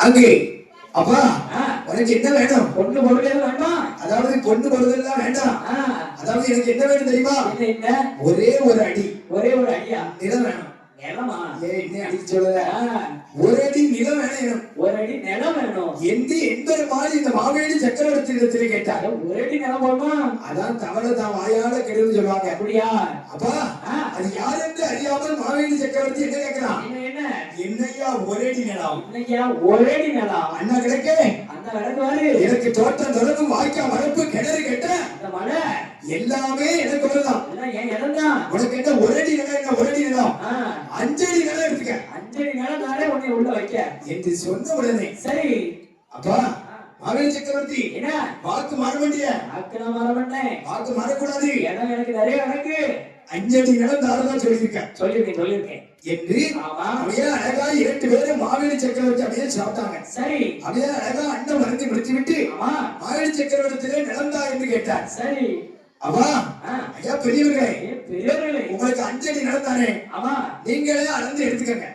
அங்கே அப்பா உனக்கு என்ன வேணும்? பொண்ணு பொருள் வேணுமா? அதாவது பொண்ணு பொருள் வேண்டாம். அதாவது எனக்கு என்ன வேணும் தெரியுமா? ஒரே ஒரு அடி. ஒரே ஒரு அடியா? நிலம் வேணும். நிலமா? என்ன அடி சொல்லுத? ஒரு அடி நிலம் வேணும். ஒரு அடி நிலம் வேணும் என்று என்பது மாதிரி இந்த மாவேலி சக்கரவர்த்தி இடத்துல கேட்டாங்க. ஒரு அடி நிலம் போடுமா? அதான் தவளை தான் வாயால கெடுன்னு சொல்லுவாங்க. அப்படியா? அப்பா அது யார் என்று அறியாமல் மாவேலி சக்கரவர்த்தி என்ன கேட்கிறான்? என்னையா ஒரு அடி நிலம்? என்னையா ஒரு அடி நிலம்? அண்ணா கிடைக்கே அந்த கிடக்குவாரு. எனக்கு தோட்டம் தொடர்பு வாய்க்கா வரப்பு கிணறு கேட்ட அந்த மலை எல்லாமே எனக்கு ஒண்ணுதான். உனக்கு என்ன ஒரு அடி நிலம்? என்ன ஒரு அடி நிலம்? 5 அடி நிலம் எடுத்துக்க. 5 அடி நிலம் தானே உன்னை உள்ள வைக்க என்று சொன்ன உடனே சரி அப்பா மாவேலி சக்கரவர்த்தி என்ன வாக்கு மாற வேண்டிய? வாக்கு நான் மாற மாட்டேன். வாக்கு மாறக்கூடாது. இடம் எனக்கு நிறைய எனக்கு 5 அடி நிலம் தாரதான் சொல்லியிருக்கேன் என்று அப்படியே அழகா 2 பேரும் மாவேலி சக்கரவர்த்தி அப்படியே சாப்பிட்டாங்க. சரி அப்படியே அழகா அண்ணன் மருந்து முடிச்சு விட்டு மாவேலி சக்கரவர்த்தியிலே நிலந்தா என்று கேட்டார். சரி அவா ஐயா பெரியவர்களே உங்களுக்கு 5 அடி நிலந்தானே நீங்களே அளந்து எடுத்துக்கங்க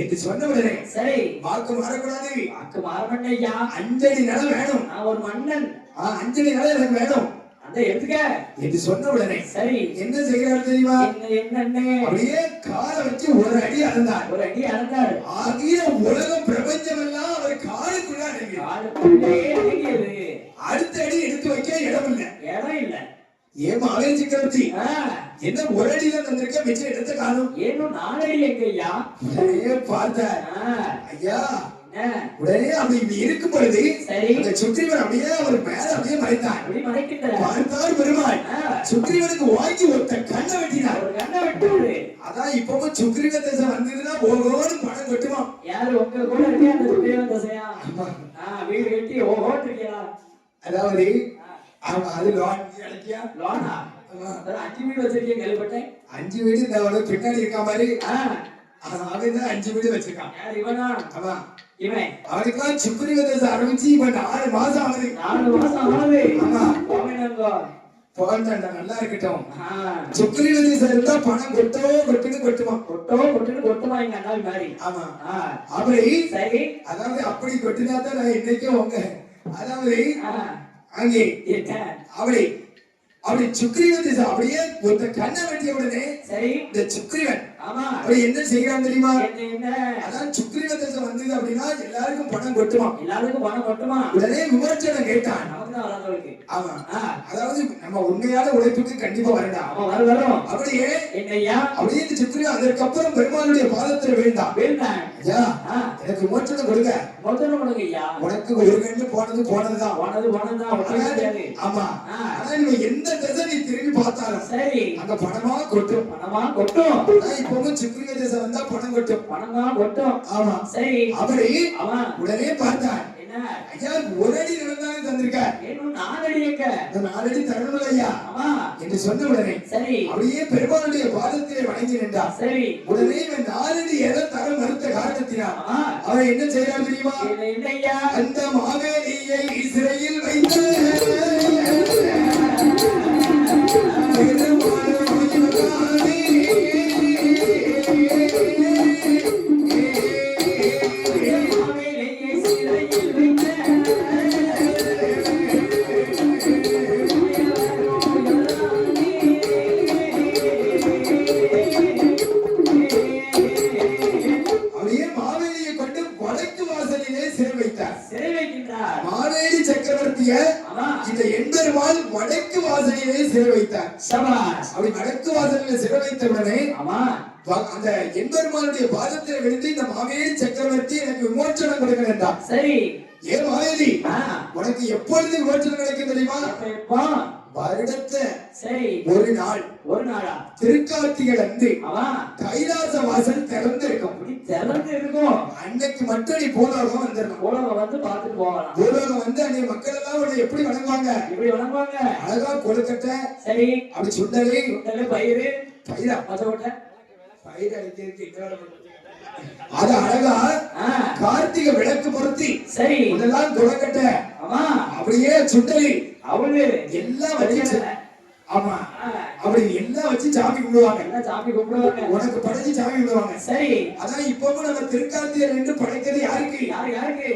என்று சொன்ன உடனே சரி வாக்கு மாறக்கூடாது. வாக்கு மாறப்பட்ட ஐயா 5 அடி நிலம் வேணும். நான் ஒரு மன்னன். 5 அடி நிலம் எனக்கு வேணும் அந்த எடுத்துக்க என்று சொன்ன உடனே சரி என்ன செய்கிறார் தெரியுமா? என்ன அப்படியே காலை வச்சு ஒரு அடி அளந்தார். ஒரு அடி அளந்தார். ஆகிய உலகம் பிரபஞ்சம் எல்லாம் அவர் காலுக்குள்ள அடங்கியது. அடுத்த அடி எடுத்து வைக்க இடம் இல்ல. ஏன் மாவேலி சக்கரவர்த்தி என்ன ஒரு அடியில தந்திருக்க மிச்சம் இடத்தை காணும்? ஏனும் 4 அடி எங்க ஐயா? பார்த்தார் ஐயா. உடனே அப்படி இருக்கும் பொழுது அந்த சுக்ரீவன் அப்படியே அவர் மேல அப்படியே மறைத்தார். பார்த்தார் பெருமாள் சுக்ரீவனுக்கு வாங்கி ஒருத்த கண்ணை வெட்டினார். அதான் இப்பவும் சுக்ரீவ தசை வந்ததுன்னா ஓகோன்னு பணம் கொட்டுமா? யாரு உங்க கூட இருக்கே அந்த சுக்ரீவ தசையா? வீடு கட்டி ஓஹோன்னு இருக்கியா? அதாவது அது லோன் கிடைக்கியா? லோனா? 5 வீடு வச்சிருக்கேன் கேள்விப்பட்டேன். 5 வீடு இந்த பின்னாடி இருக்க மாதிரி அவன் 5 வீடு வச்சிருக்கான். யார் இவனா? அவன் இவன் அவனுக்குலாம் சுக்ரீவ தசை ஆரம்பிச்சு இப்ப 4 மாசம் ஆகுது. 4 மாசம் ஆகுது. ஆமா போகண்டா நல்லா இருக்கட்டும். சுக்ரீவ தசை இருந்தா பணம் கொட்டுமா எங்க அண்ணாவி மாதிரி. ஆமா அப்படி சரி அதாவது அப்படி கொட்டினா தான் நான் இன்னைக்கும் உங்க அதாவது அங்கே அப்படி சுக்ரீவ தசை அப்படியே ஒருத்த கண்ணை வெட்டிய உடனே சரி இந்த சுக்ரீவன் அப்படி என்ன செய்யறான் தெரியுமா? அதான் சுக்ரீவ தசை வந்தது அப்படின்னா எல்லாருக்கும் பணம் கொட்டுமா? உடனே விமர்சனம் கேட்டான். ஆமா அதாவது நம்ம உண்மையான உழைப்புக்கு கண்டிப்பா வரலாம். அப்படியே அப்படியே சுக்ரீவன் அதற்கப்புறம் பெருமாளுடைய பாதத்தில் வீழ்ந்தான். ஐயா எனக்கு விமர்சனம் கொடுங்க. உனக்கு ஒரு கண்டு போனதுதான். ஆமா ஆனா நீ எந்த தசை நீ திரும்பி பார்த்தாலும் சரி அங்க பணமா கொட்டும். இப்பவும் சுக்ரீவ தசை வந்தா பணம் கொட்டும். ஆமா சரி அப்படி உடனே பார்த்தான். ஐயா ஒரு அடி நிலந்தானே தந்திருக்க. 4 அடி எங்க? 4 அடி தரணும் ஐயா என்று சொன்ன உடனே சரி அப்படியே பெருமாளுடைய பாதத்திலே வணங்கி நின்றார். சரி உடனே இவன் 4 அடி எதை தர மறுத்த காரணத்தினால் அவன் என்ன செய்யறான் தெரியுமா? அந்த மாவேலியை சிறையில் வைத்து மாவேலி சக்கரவர்த்திய இந்த எம்பெருமாள் வடக்கு வாசலிலே சிறை வைத்தார். அப்படி வடக்கு வாசலிலே சிறை வைத்த உடனே அந்த எம்பெருமானுடைய பாதத்தில் விழுந்து இந்த மாவேலி சக்கரவர்த்தி எனக்கு விமோச்சனம் கொடுக்க என்றார். சரி ஏன் மாவேலி உனக்கு எப்பொழுது விமோச்சனம் கிடைக்கும் தெரியுமா? வருடத்தை சரி ஒரு நாளா திருக்கார்த்திகை அன்று கைலாச வாசல் திறந்து இருக்கும். அன்னைக்கு மட்டும் நீ பூலோகம் வந்துடணும். பூலோகம் வந்து பார்த்துட்டு போகலாம். பூலோகம் வந்து அன்னைய மக்கள் எல்லாம் உன்னை எப்படி வணங்குவாங்க? அழகா கொழுக்கட்டை சரி அப்படி சுண்டலி பயிரா பயிர் அடிக்கிறதுக்கு அது அழகா கார்த்திகை விளக்கு பொருத்தி சரி இதெல்லாம் கொழுக்கட்டை அப்படியே சுண்டலி அவளு எல்லாம் வச்சு ஆமா அப்படி எல்லாம் வச்சு சாமி கும்பிடுவாங்க. எல்லாம் சாமி கும்பிடுவாங்க. உனக்கு படைச்சு சாமி கும்பிடுவாங்க. சரி. அதான் இப்பவும் நம்ம திருக்கார்த்திகை ரெண்டு படைக்கிறது யாருக்கு? யாருக்கு?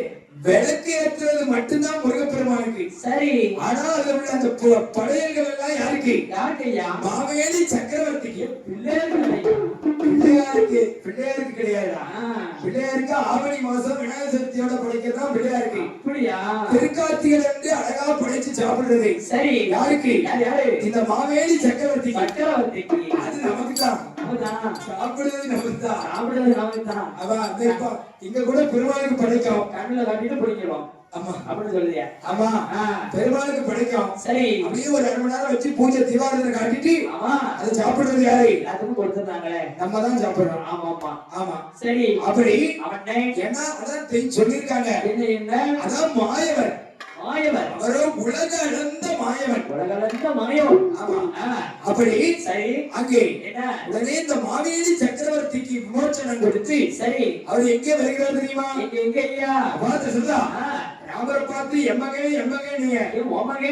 விளக்கு ஏற்றுறது மட்டும்தான் முருகப்பெருமானுக்கு. சரி. ஆனா அதுல உள்ள அந்த படையல்கள் எல்லாம் யாருக்கு? யாருக்குயா? மாவேலி சக்கரவர்த்திக்கு. பிள்ளையாருக்கு. பிள்ளையாருக்கு கிடையாதா? பிள்ளையாருக்கு ஆவணி மாசம் விநாயகர் சதுர்த்தியோட படைக்கிறதான் பிள்ளையாருக்கு. அப்படியா? திருக்கார்த்திகை ரெண்டு அழகா படைச்சு சாப்பிடுறது. சரி. யாருக்கு? யாரு? இந்த மாவேலி சக்கரவர்த்தி. சக்கரவர்த்திக்கு. அது நமக்கு தான். சாப்பிடுறது நமக்கு தான். சாப்பிடுறது நமக்கு தான். அவன் அந்த இப்ப இங்க கூட பெருமாளுக்கு படைக்கும். கண்ணுல காட்டிட்டு பிடிக்கிறோம். ஆமா அப்படின்னு சொல்லுதியா? ஆமா. பெருமாளுக்கு படைக்கும். சரி. அப்படியே ஒரு 2 மணி நேரம் வச்சு பூஜை தீபாவளி காட்டிட்டு ஆமா அதை சாப்பிடுறது யாரு? எல்லாத்துக்கும் கொடுத்துருந்தாங்களே, நம்ம தான் சாப்பிடுறோம். ஆமா ஆமா ஆமா. சரி. அப்படி அவனே ஏன்னா அதான் சொல்லியிருக்காங்க. என்ன? அதான் மாயவர். மாயவர். அவரோ உலக அளந்த மாயவன். உலக அளந்த மாயவன். ஆமா. அப்படி சரி. அங்கே என்ன? உடனே இந்த மாவேலி சக்கரவர்த்திக்கு விமோச்சனம் கொடுத்து சரி. அவர் எங்கே வருகிறார் தெரியுமா? எங்க ஐயா? பார்த்து சொல்றா. ராமரை பார்த்து எம்மகே நீங்க ஓமகே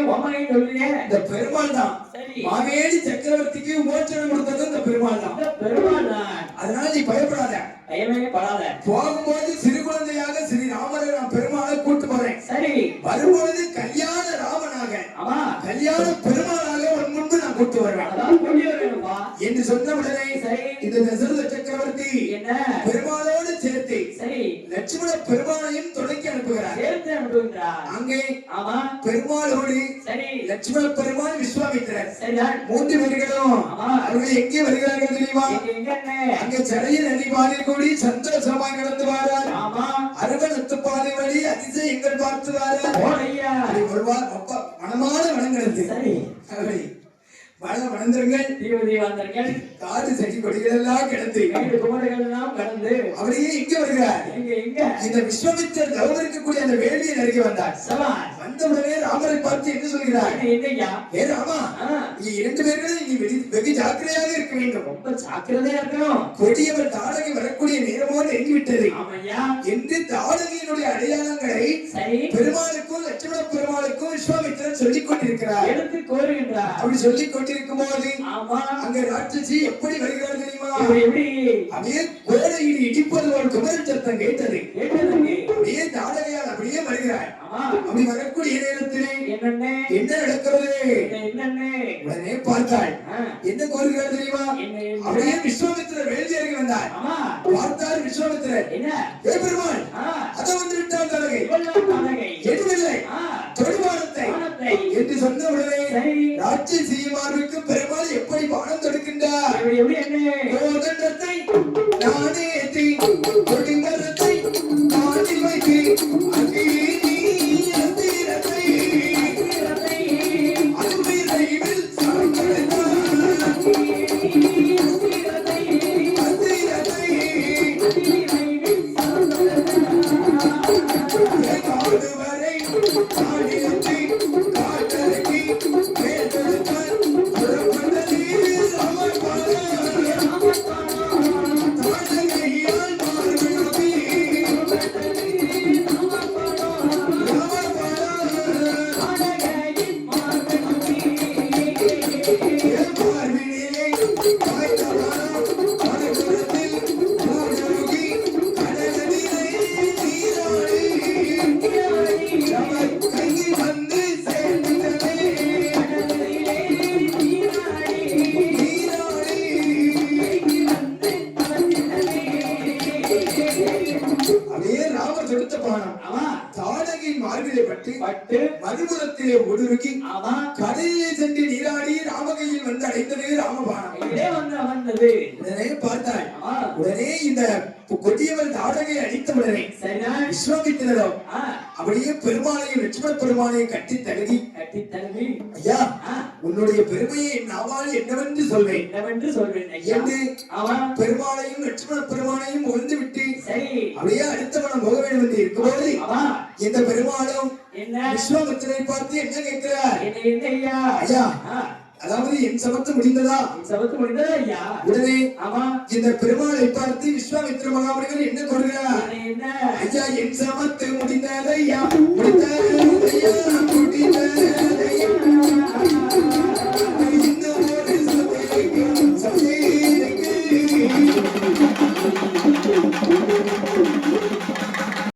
சொல்றீங்க. இந்த பெருமாள் தான். சரி. மாவேலி சக்கரவர்த்திக்கு விமோச்சனம் கொடுத்தது இந்த பெருமாள் தான். இந்த பெருமாள் தான். அதனால நீ பயப்படாத. பயமே படாத. போகும்போது சிறு குழந்தையாக ஸ்ரீ ராமரை நான் பெருமாளை கூட்டு போறேன். சரி. வரும்பொழுது கல்யாண ராமனாக, ஆமா, கல்யாண பெருமாளாக உன் முன்பு நான் கூட்டு வருவேன். அதான் கொண்டு வரணும்பா என்று சொன்ன உடனே சரி. இந்த தசரத சக்கரவர்த்தி என்ன பெருமாளோடு சேர்த்து சரி லட்சுமண பெருமாளையும் தொடக்கி அனுப்புகிறார். சேர்த்து அனுப்புகிறார். அங்கே ஆமா பெருமாளோடு சரி லட்சுமண பெருமாள் விஸ்வாமித்திரர் சரிதான் 3 பேர்களும் ஆமா அவர்கள் எங்கே வருகிறார்கள் தெரியுமா? அங்கே சரைய நதி பாதை கூடி சந்தோஷமாக கடந்து வாரார். ஆமா அரவணத்து பாதை வழி அதிசயங்கள் பார்த்து வாரார். ஓடையா வருவார். அப்பா மனமான வனங்கிறது. சரி. அப்படி மன வனந்திரங்கள் தீவந்தர்கள் காடு செடி கொடிகள் எல்லாம் கிடந்து குமரர்கள் எல்லாம் கடந்து அவரையே இங்க வருகிறார். எங்க இந்த விஸ்வாமித்திரர் தவம் இருக்கக்கூடிய அந்த வேலியை நெருங்கி வந்தார். வந்தவுடனே ராமரை பார்த்து என்ன சொல்கிறார்? என்னையா? ஏ ராமா, நீ 2 பேர்களும் நீ வெகு ஜாக்கிரதையாக இருக்க வேண்டும். ரொம்ப ஜாக்கிரதையா இருக்கணும். கொடியவர் தாடகை வரக்கூடிய நேரமோ நெருங்கி விட்டது என்று தாடகையினுடைய அடையாளங்களை சரி பெருமாளுக்கும் லட்சுமண பெருமாளுக்கும் விஸ்வாமித்திரர் சொல்லிக் கொண்டிருக்கிறார். எடுத்து கோருகின்றார். அப்படி சொல்லிக் கொண்டிருக்கும் போது ஆமா அங்க ராட்சசி எப்படி வருகிறார் தெரியுமா? எப்படி அப்படியே கோடையில் இடிப்பது ஒரு குமரன் சத்தம் கேட்டது. அப்படியே தாடகையால் அப்படியே வருகிறார். அப்படி வரக்கூடிய நேரத்திலே என்ன நடக்கிறது? உடனே பார்த்தாள். என்ன கோருகிறார் தெரியுமா? அப்படியே விஸ்வாமித்திரர் வேள்வியருக்கு வந்தார். பார்த்தார் விஸ்வாமித்திரர். ஏ பெருமாள், அதை வந்து விட்டால் தாடகை எதுவில்லை தொடுவானத்தை என்று சொன்ன உடனே ராட்சசி மார்புக்கு பெருமாள் எப்படி பானம் தொடுக்கின்றார்? கோதண்டத்தை நானே ஏற்றி கொடுங்கரத்தை நானே வைத்து மறுபுறத்திலே ஒடுங்கி கடலிலே சென்று நீராடி ராமகையில் வந்து அடைந்தது ராமபானம். உடனே பார்த்தாள். உடனே இந்த கொடியவள் தாடகை அடித்த உடனே விஸ்வாமித்திரரும் அப்படியே பெருமாளையும் லட்சுமண பெருமாளையும் கட்டி தழுவி ஐயா, உன்னுடைய பெருமையை நாவால் என்னவென்று சொல்வேன் என்று பெருமாளையும் லட்சுமண பெருமாளையும் புகழ்ந்து விட்டு அப்படியே அடுத்தவனம் போக வேண்டும் என்று இருக்கும்போது இந்த பெருமாளும் விஸ்வாமித்திரரை பார்த்து என்ன கேட்கிறார்? ஐயா, அதாவது என் சமத்து முடிந்ததா? ஐயா. உடனே இந்த பெருமாளை பார்த்து விஸ்வாமித்திர மகாமுனிவர் என்ன கூறுகிறார்? ஐயா, என் சமத்து முடிந்தது ஐயா.